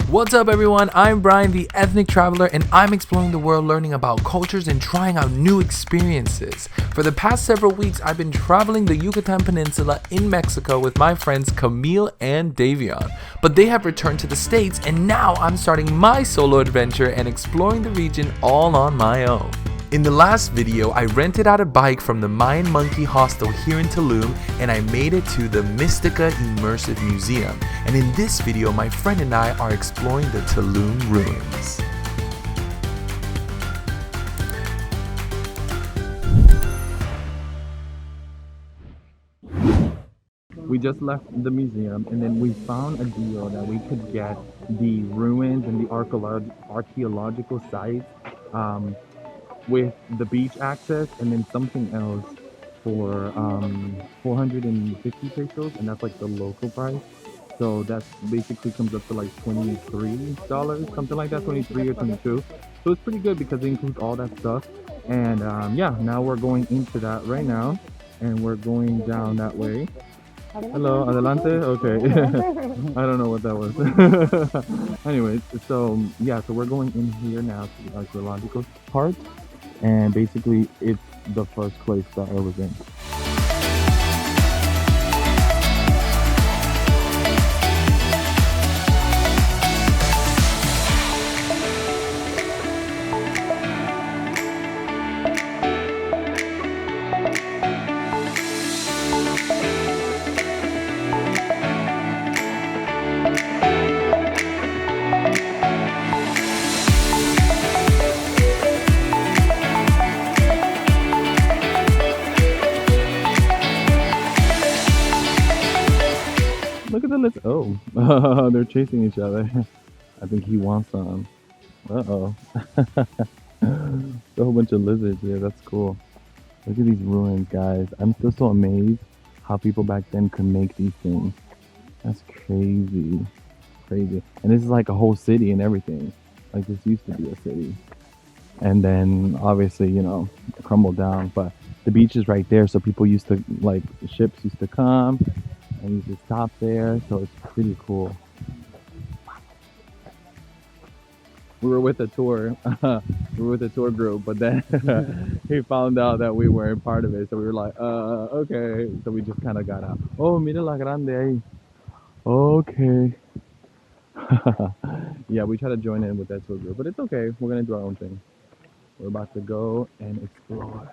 What's up everyone, I'm Brian, the ethnic traveler, and I'm exploring the world learning about cultures and trying out new experiences. For the past several weeks, I've been traveling the Yucatan Peninsula in Mexico with my friends Camille and Davion. But they have returned to the States, and now I'm starting my solo adventure and exploring the region all on my own. In the last video, I rented out a bike from the Mayan monkey hostel here in Tulum, and I made it to the Mystica Immersive Museum. And in this video, my friend and I are exploring the Tulum Ruins. We just left the museum, and then we found a deal that we could get the ruins and the archaeological site with the beach access, and then something else for 450 pesos, and that's like the local price. So that basically comes up to like $23, something like that, 23 or 22. So it's pretty good because it includes all that stuff. And yeah, now we're going into that right now, and we're going down that way. Hello, adelante. Okay. I don't know what that was. Anyways, so yeah, so we're going in here now to the archaeological part. And basically it's the first place that I was in. Look at the list. Oh, they're chasing each other. I think he wants some. Uh-oh. There's a whole bunch of lizards here. That's cool. Look at these ruins, guys. I'm still so amazed how people back then could make these things. That's crazy. Crazy. And this is like a whole city and everything. Like this used to be a city. And then obviously, you know, it crumbled down. But the beach is right there. So people used to, like, ships used to come and you just stop there, so it's pretty cool. We were with a tour, we were with a tour group, but then he found out that we weren't part of it, so we were like, okay, so we just kind of got out. Oh, mira la grande ahí. Okay. Yeah, we try to join in with that tour group, but it's okay. We're gonna do our own thing. We're about to go and explore.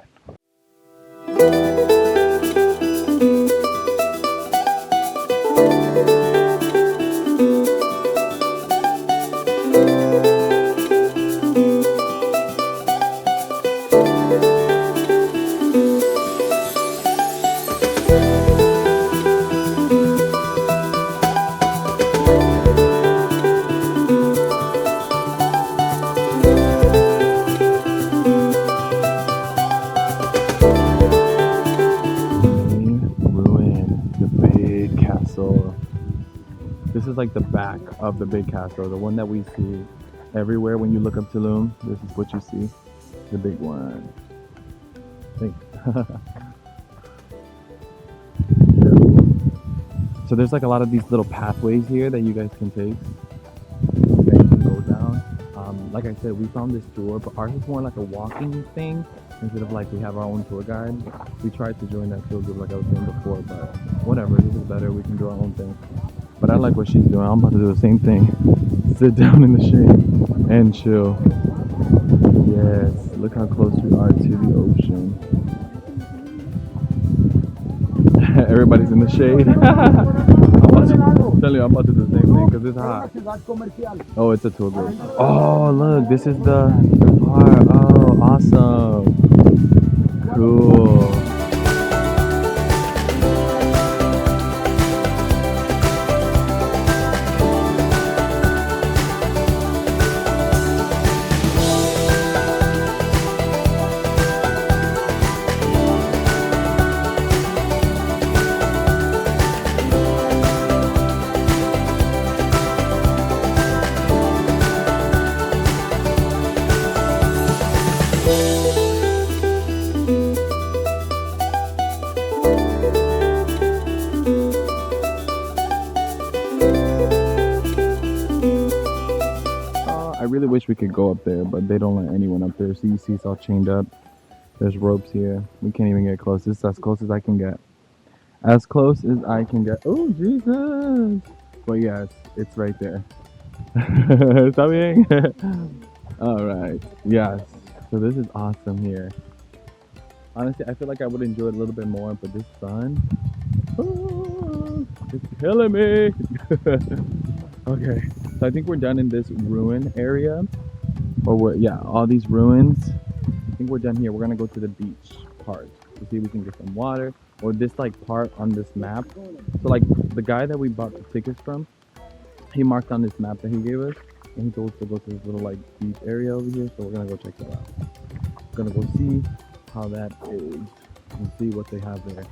This is like the back of the big castle, the one that we see everywhere when you look up Tulum. This is what you see, the big one. Thanks. So there's like a lot of these little pathways here that you guys can take. That you can go down. Like I said, we found this tour, but ours is more like a walking thing instead of like we have our own tour guide. We tried to join that tour group like I was saying before, but whatever, this is better. We can do our own thing. But I like what she's doing. I'm about to do the same thing. Sit down in the shade and chill. Yes, look how close we are to the ocean. Everybody's in the shade. I'm about to do the same thing because it's hot. Oh, it's a tour group. Oh, look, this is the part. Oh, awesome. Cool. really wish we could go up there, but they don't let anyone up there. So you see it's all chained up. There's ropes here. We can't even get close. This is as close as I can get. As close as I can get. Oh, Jesus. But yes, it's right there. Está bien? All right. Yes. So this is awesome here. Honestly, I feel like I would enjoy it a little bit more, but this sun, it's killing me. Okay. So I think we're done in this ruin area. Yeah, all these ruins. I think we're done here. We're gonna go to the beach part to see if we can get some water, or this like part on this map. So like the guy that we bought the tickets from, he marked on this map that he gave us, and he told us to go to this little like beach area over here. So we're gonna go check that out. We're gonna go see how that is and see what they have there.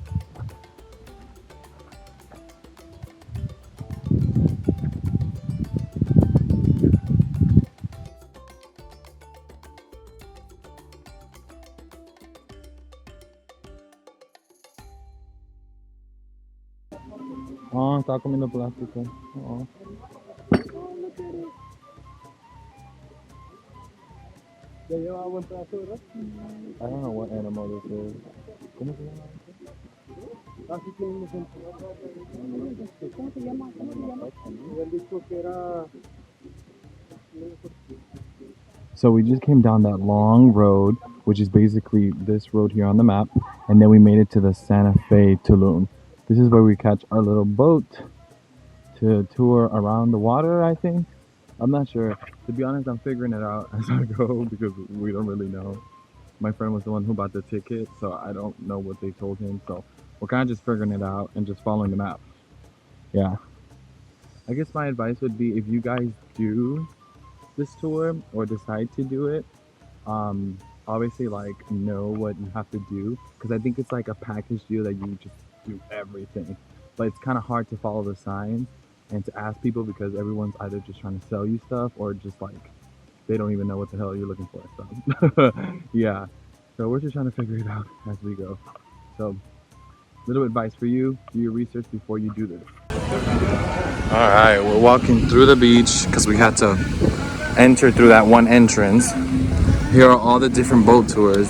Oh, estaba comiendo plástico. Oh. I don't know what animal this is. ¿Cómo se llama? So we just came down that long road, which is basically this road here on the map, and then we made it to the Santa Fe Tulum. This is where we catch our little boat to tour around the water, I think. I'm not sure. To be honest, I'm figuring it out as I go because we don't really know. My friend was the one who bought the ticket, so I don't know what they told him. So we're kind of just figuring it out and just following the map. Yeah. I guess my advice would be, if you guys do this tour or decide to do it, obviously like know what you have to do, because I think it's like a package deal that you just do everything. But it's kind of hard to follow the signs and to ask people, because everyone's either just trying to sell you stuff or just like they don't even know what the hell you're looking for. So yeah, so we're just trying to figure it out as we go. So little advice for you: do your research before you do this. All right, we're walking through the beach because we had to enter through that one entrance. Here are all the different boat tours.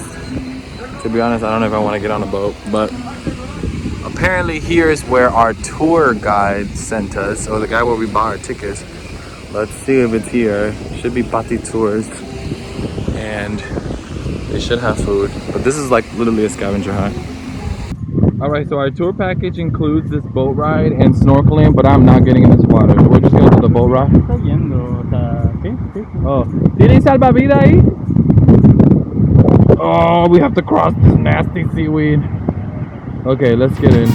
To be honest, I don't know if I want to get on a boat, but apparently here is where our tour guide sent us, or the guy where we bought our tickets. Let's see if it's here. Should be Pati Tours, and they should have food. But this is like literally a scavenger hunt. All right, so our tour package includes this boat ride and snorkeling, but I'm not getting in this water. So we're just gonna do the boat ride. Oh, ¿tiene salvavidas ahí? Oh, we have to cross this nasty seaweed. Okay, let's get in.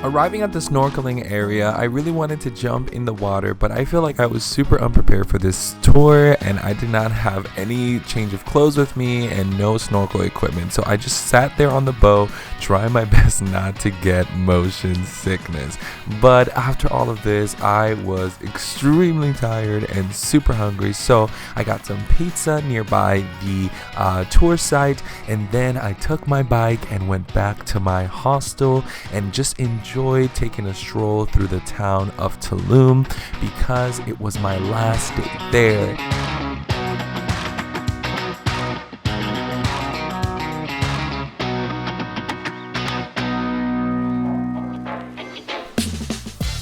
Arriving at the snorkeling area, I really wanted to jump in the water, but I feel like I was super unprepared for this tour, and I did not have any change of clothes with me and no snorkel equipment. So I just sat there on the boat, trying my best not to get motion sickness. But after all of this, I was extremely tired and super hungry, so I got some pizza nearby the tour site, and then I took my bike and went back to my hostel and just enjoyed taking a stroll through the town of Tulum because it was my last day there.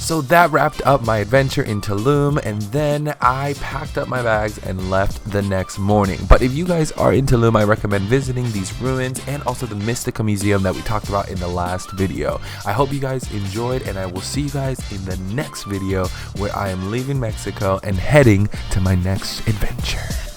So that wrapped up my adventure in Tulum, and then I packed up my bags and left the next morning. But if you guys are in Tulum, I recommend visiting these ruins and also the Mystica Museum that we talked about in the last video. I hope you guys enjoyed, and I will see you guys in the next video where I am leaving Mexico and heading to my next adventure.